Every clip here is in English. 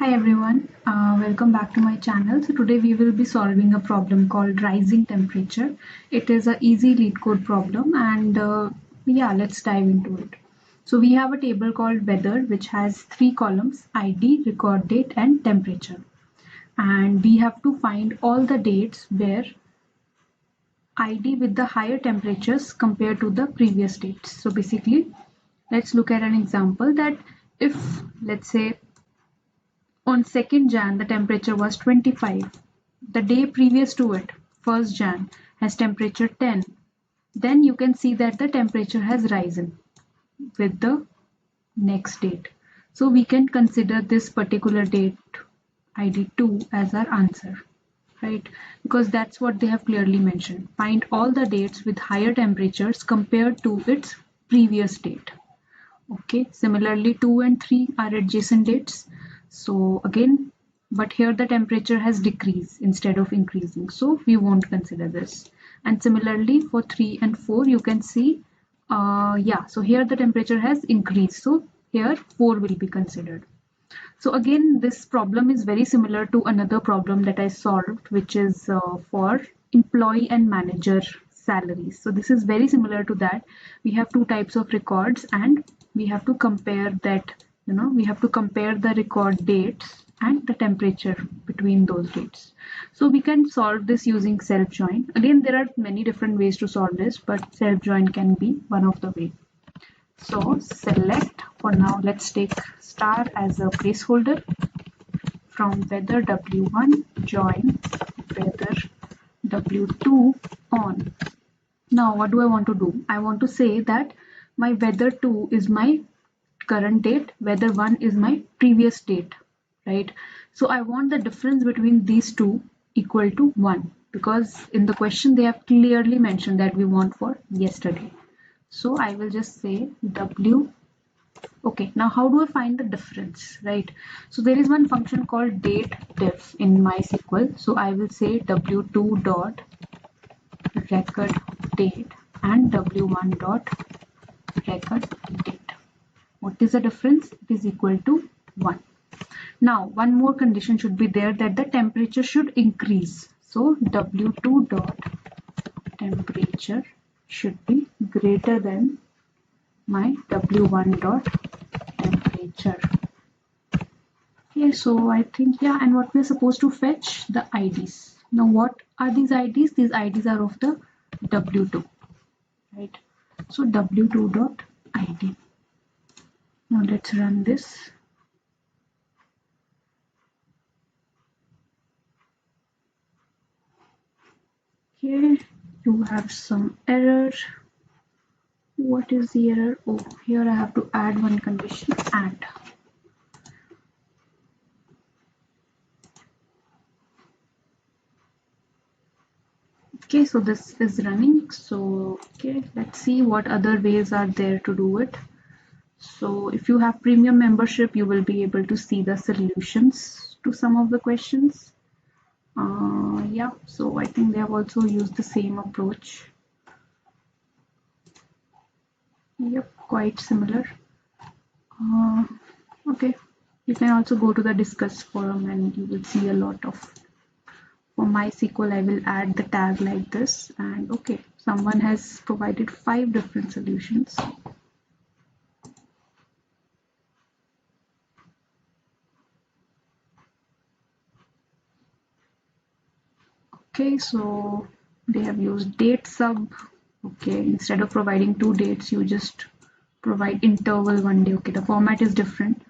Hi everyone, welcome back to my channel. So today we will be solving a problem called rising temperature. It is an easy Leetcode problem and yeah, let's dive into it. So we have a table called weather which has 3 columns: ID, record date and temperature. And we have to find all the dates where ID with the higher temperatures compared to the previous dates. So basically, let's look at an example that if, let's say, on 2nd Jan, the temperature was 25. The day previous to it, 1st Jan, has temperature 10. Then you can see that the temperature has risen with the next date. So we can consider this particular date, ID 2, as our answer, right? Because that's what they have clearly mentioned. Find all the dates with higher temperatures compared to its previous date. Okay, similarly 2 and 3 are adjacent dates. So again, but here the temperature has decreased instead of increasing, so we won't consider this. And similarly for 3 and 4 you can see so here the temperature has increased, so here 4 will be considered. So again, this problem is very similar to another problem that I solved, which is for employee and manager salaries. So this is very similar to that. We have two types of records and we have to compare that, we have to compare the record dates and the temperature between those dates. So we can solve this using self join. Again, there are many different ways to solve this, but self join can be one of the ways. So select, for now let's take star as a placeholder, from weather w1 join weather w2 on. Now what do I want to do? I want to say that my weather 2 is my current date, weather 1 is my previous date, right? So I want the difference between these two equal to 1, because in the question they have clearly mentioned that we want for yesterday. So I will just say W. Okay, now how do I find the difference, right? So there is one function called date diff in MySQL. So I will say W2 dot record date and W1 dot record date. What is the difference? It is equal to 1. Now one more condition should be there, that the temperature should increase. So W2 dot temperature should be greater than my W1 dot temperature. Okay, so I think, yeah, and what we're supposed to fetch the IDs. Now what are these IDs? These IDs are of the W2, right? So W2 dot ID. Now let's run this. Okay, you have some error. What is the error? Oh, here I have to add one condition, and. Okay, so this is running. So okay, let's see what other ways are there to do it. So if you have premium membership, you will be able to see the solutions to some of the questions. Yeah, so I think they have also used the same approach. Yep, quite similar. Okay, you can also go to the discuss forum and you will see a lot of. For MySQL, I will add the tag like this, and okay, someone has provided 5 different solutions. Okay, so they have used date sub. Okay, instead of providing 2 dates, you just provide interval 1 day. Okay, the format is different.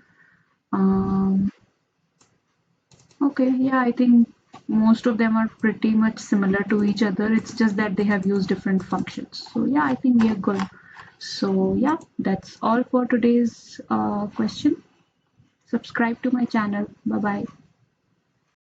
Okay, yeah, I think most of them are pretty much similar to each other. It's just that they have used different functions. So yeah, I think we are good. So yeah, that's all for today's question. Subscribe to my channel. Bye bye.